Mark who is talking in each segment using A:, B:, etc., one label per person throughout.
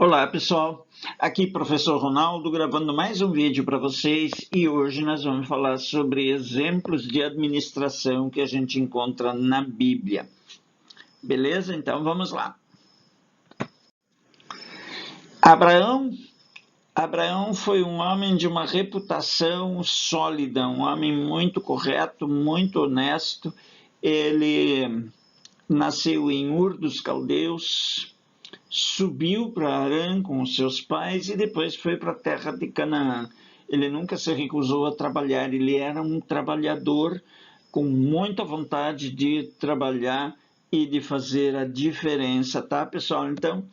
A: Olá pessoal, aqui professor Ronaldo gravando mais um vídeo para vocês e hoje nós vamos falar sobre exemplos de administração que a gente encontra na Bíblia. Beleza? Então vamos lá. Abraão foi um homem de uma reputação sólida, um homem muito correto, muito honesto. Ele nasceu em Ur dos Caldeus, subiu para Harã com os seus pais e depois foi para a terra de Canaã. Ele nunca se recusou a trabalhar, ele era um trabalhador com muita vontade de trabalhar e de fazer a diferença, tá, pessoal? Então,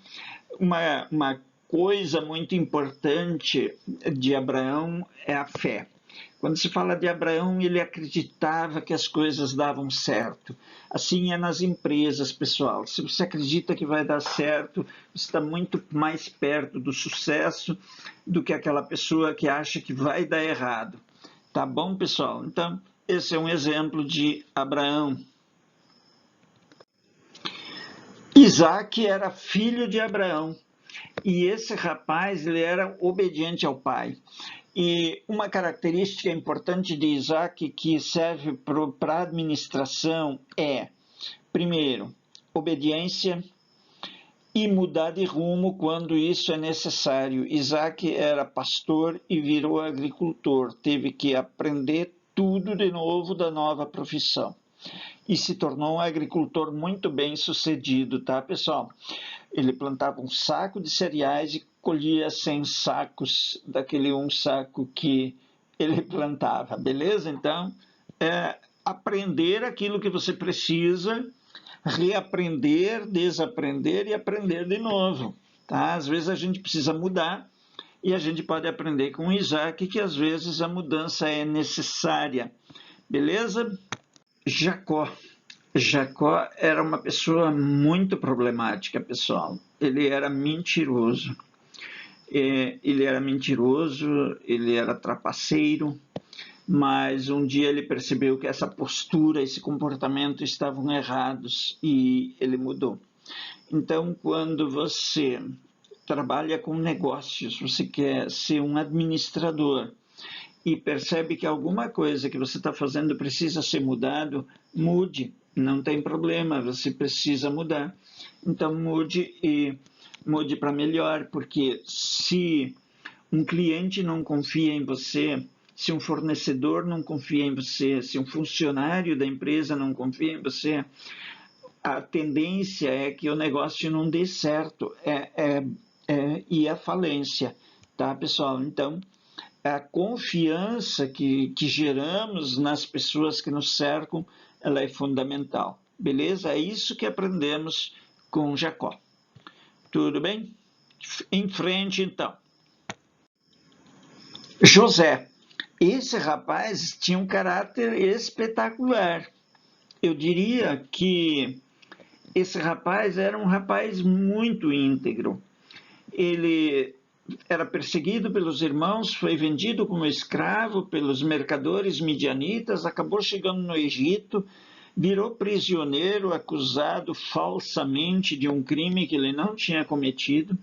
A: uma coisa muito importante de Abraão é a fé. Quando se fala de Abraão, ele acreditava que as coisas davam certo. Assim é nas empresas, pessoal. Se você acredita que vai dar certo, você está muito mais perto do sucesso do que aquela pessoa que acha que vai dar errado. Tá bom, pessoal? Então, esse é um exemplo de Abraão. Isaac era filho de Abraão. E esse rapaz, ele era obediente ao pai. E uma característica importante de Isaac que serve para a administração é, primeiro, obediência e mudar de rumo quando isso é necessário. Isaac era pastor e virou agricultor, teve que aprender tudo de novo da nova profissão. E se tornou um agricultor muito bem sucedido, tá, pessoal? Ele plantava um saco de cereais e colhia 100 sacos daquele um saco que ele plantava, beleza? Então, aprender aquilo que você precisa, reaprender, desaprender e aprender de novo, tá? Às vezes a gente precisa mudar e a gente pode aprender com Isaac que às vezes a mudança é necessária, beleza? Jacó era uma pessoa muito problemática, pessoal. Ele era mentiroso. Ele era trapaceiro, mas um dia ele percebeu que essa postura, esse comportamento estavam errados e ele mudou. Então, quando você trabalha com negócios, você quer ser um administrador, e percebe que alguma coisa que você está fazendo precisa ser mudado, mude, não tem problema, você precisa mudar. Então mude e mude para melhor, porque se um cliente não confia em você, se um fornecedor não confia em você, se um funcionário da empresa não confia em você, a tendência é que o negócio não dê certo, e a falência, tá, pessoal? Então, a confiança que geramos nas pessoas que nos cercam, ela é fundamental. Beleza? É isso que aprendemos com Jacó. Tudo bem? Em frente, então. José. Esse rapaz tinha um caráter espetacular. Eu diria que esse rapaz era um rapaz muito íntegro. Ele era perseguido pelos irmãos, foi vendido como escravo pelos mercadores midianitas, acabou chegando no Egito, virou prisioneiro, acusado falsamente de um crime que ele não tinha cometido,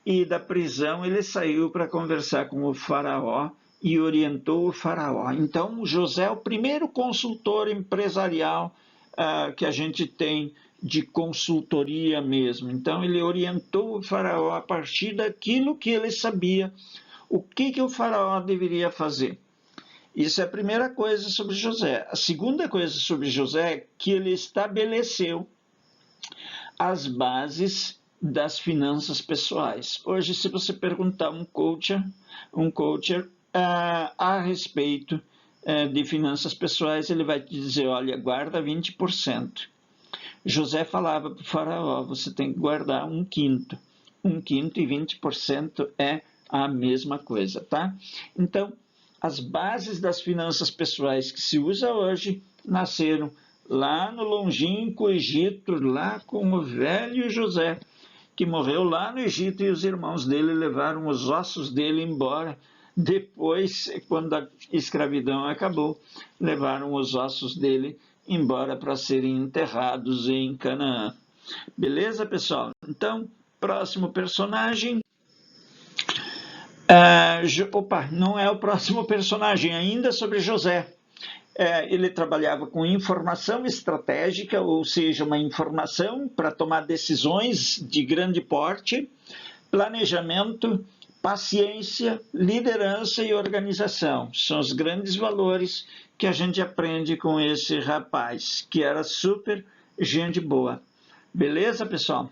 A: e da prisão ele saiu para conversar com o faraó e orientou o faraó. Então, José é o primeiro consultor empresarial que a gente tem de consultoria mesmo. Então, ele orientou o faraó a partir daquilo que ele sabia, o que o faraó deveria fazer. Isso é a primeira coisa sobre José. A segunda coisa sobre José é que ele estabeleceu as bases das finanças pessoais. Hoje, se você perguntar um coacher a respeito de finanças pessoais, ele vai te dizer, olha, guarda 20%. José falava para o faraó, você tem que guardar 1/5. 1/5 e 20% é a mesma coisa, tá? Então, as bases das finanças pessoais que se usa hoje nasceram lá no longínquo Egito, lá com o velho José, que morreu lá no Egito e os irmãos dele levaram os ossos dele embora. Depois, quando a escravidão acabou, levaram os ossos dele embora para serem enterrados em Canaã. Beleza, pessoal? Então, Próximo personagem. Não é o próximo personagem, ainda sobre José. Ele trabalhava com informação estratégica, ou seja, uma informação para tomar decisões de grande porte, planejamento, paciência, liderança e organização. São os grandes valores que a gente aprende com esse rapaz, que era super gente boa. Beleza, pessoal?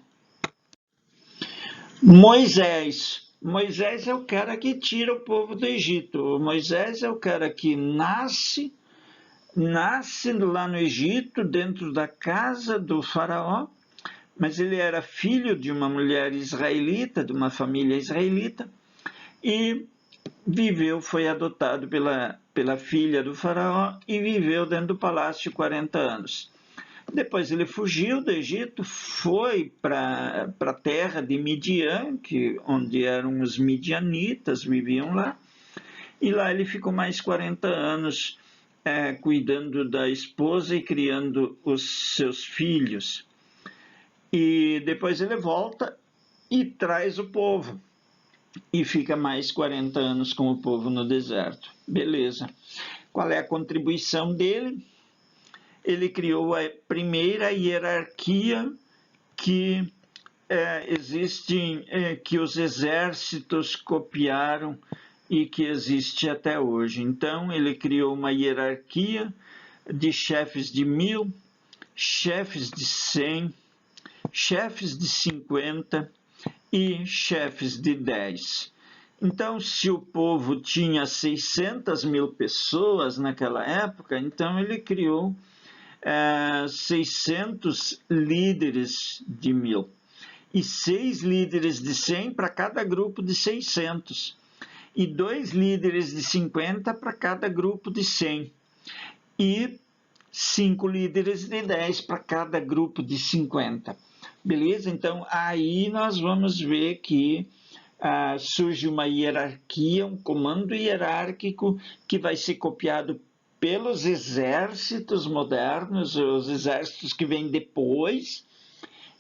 A: Moisés. Moisés é o cara que tira o povo do Egito. Moisés é o cara que nasce lá no Egito, dentro da casa do faraó, mas ele era filho de uma mulher israelita, de uma família israelita, e foi adotado pela filha do faraó e viveu dentro do palácio 40 anos. Depois ele fugiu do Egito, foi para a terra de Midian, onde eram os midianitas, viviam lá, e lá ele ficou mais 40 anos cuidando da esposa e criando os seus filhos. E depois ele volta e traz o povo, e fica mais 40 anos com o povo no deserto. Beleza. Qual é a contribuição dele? Ele criou a primeira hierarquia que que os exércitos copiaram e que existe até hoje. Então, ele criou uma hierarquia de chefes de 1000, chefes de 100, chefes de 50 e chefes de 10. Então, se o povo tinha 600.000 pessoas naquela época, então ele criou 600 líderes de 1000 e 6 líderes de 100 para cada grupo de 600 e 2 líderes de 50 para cada grupo de 100 e 5 líderes de 10 para cada grupo de 50. Beleza? Então, aí nós vamos ver que surge uma hierarquia, um comando hierárquico que vai ser copiado pelos exércitos modernos, os exércitos que vêm depois,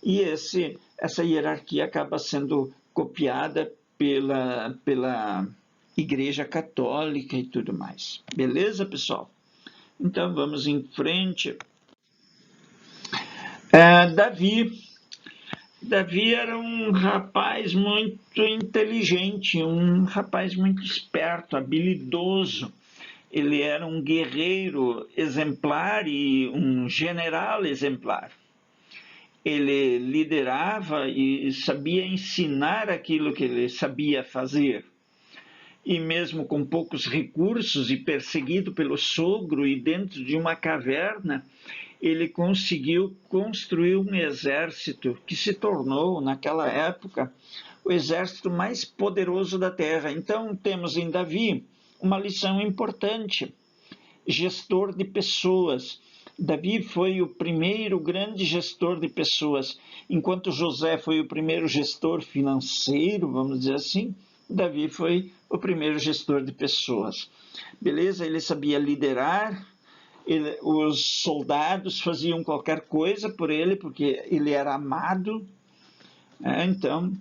A: e essa hierarquia acaba sendo copiada pela Igreja Católica e tudo mais. Beleza, pessoal? Então, vamos em frente. Davi era um rapaz muito inteligente, um rapaz muito esperto, habilidoso. Ele era um guerreiro exemplar e um general exemplar. Ele liderava e sabia ensinar aquilo que ele sabia fazer. E mesmo com poucos recursos e perseguido pelo sogro e dentro de uma caverna, ele conseguiu construir um exército que se tornou, naquela época, o exército mais poderoso da terra. Então, temos em Davi uma lição importante: gestor de pessoas. Davi foi o primeiro grande gestor de pessoas. Enquanto José foi o primeiro gestor financeiro, vamos dizer assim, Davi foi o primeiro gestor de pessoas. Beleza? Ele sabia liderar, os soldados faziam qualquer coisa por ele, porque ele era amado. Então,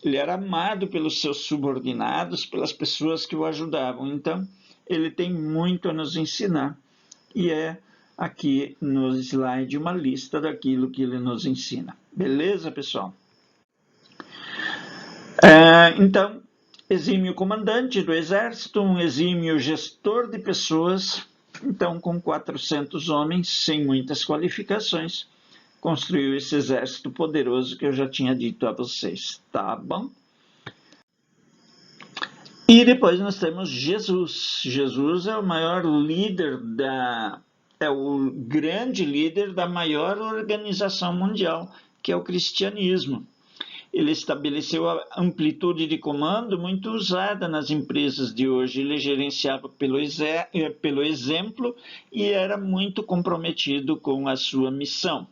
A: ele era amado pelos seus subordinados, pelas pessoas que o ajudavam. Então, ele tem muito a nos ensinar. E aqui no slide uma lista daquilo que ele nos ensina. Beleza, pessoal? Então, exímio comandante do exército, um exímio gestor de pessoas. Então, com 400 homens, sem muitas qualificações, construiu esse exército poderoso que eu já tinha dito a vocês. Tá bom? E depois nós temos Jesus. Jesus é o maior líder é o grande líder da maior organização mundial, que é o cristianismo. Ele estabeleceu a amplitude de comando muito usada nas empresas de hoje. Ele gerenciava pelo exemplo e era muito comprometido com a sua missão.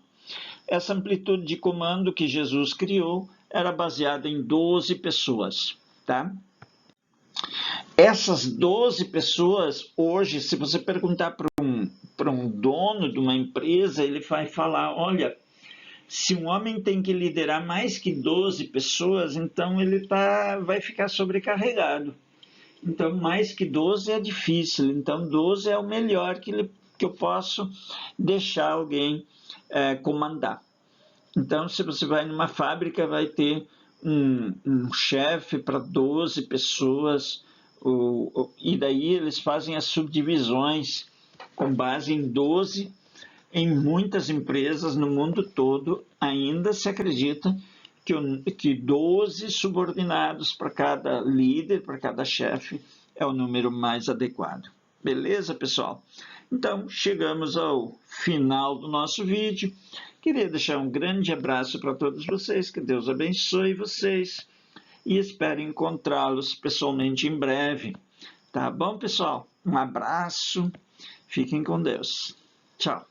A: Essa amplitude de comando que Jesus criou era baseada em 12 pessoas, tá? Essas 12 pessoas, hoje, se você perguntar para um dono de uma empresa, ele vai falar: olha, Se um homem tem que liderar mais que 12 pessoas, então ele vai ficar sobrecarregado. Então, mais que 12 é difícil. Então, 12 é o melhor que eu posso deixar alguém comandar. Então, se você vai numa fábrica, vai ter um chefe para 12 pessoas, e daí eles fazem as subdivisões com base em 12. Em muitas empresas no mundo todo, ainda se acredita que 12 subordinados para cada líder, para cada chefe, é o número mais adequado. Beleza, pessoal? Então, chegamos ao final do nosso vídeo. Queria deixar um grande abraço para todos vocês, que Deus abençoe vocês e espero encontrá-los pessoalmente em breve. Tá bom, pessoal? Um abraço, fiquem com Deus. Tchau.